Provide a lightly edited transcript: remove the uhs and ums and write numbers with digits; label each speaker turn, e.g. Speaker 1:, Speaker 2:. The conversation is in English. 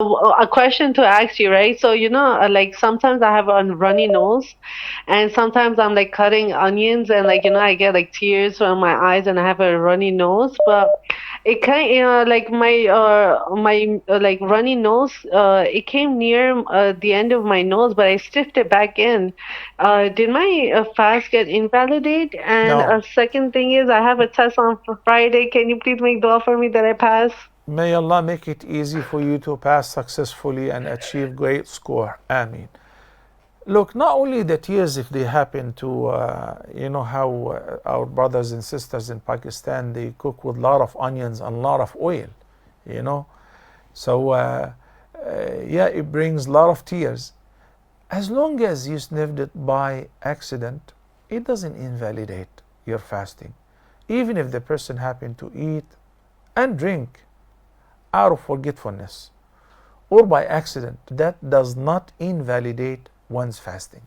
Speaker 1: A question to ask you, right? So, like sometimes I have a runny nose, and sometimes I'm like cutting onions, and like, I get like tears from my eyes, and I have a runny nose. But it kind, like my like runny nose, it came near the end of my nose, but I stiffed it back in. Did my fast get invalidated? And
Speaker 2: No.
Speaker 1: a second thing is, I have a test on Friday. Can you please make dua for me that I pass?
Speaker 2: May Allah make it easy for you to pass successfully and achieve great score. Ameen. Look, not only the tears if they happen to, you know how our brothers and sisters in Pakistan, they cook with a lot of onions and a lot of oil, you know. So, yeah, it brings a lot of tears. As long as you sniffed it by accident, it doesn't invalidate your fasting. Even if the person happened to eat and drink out of forgetfulness or by accident, that does not invalidate one's fasting.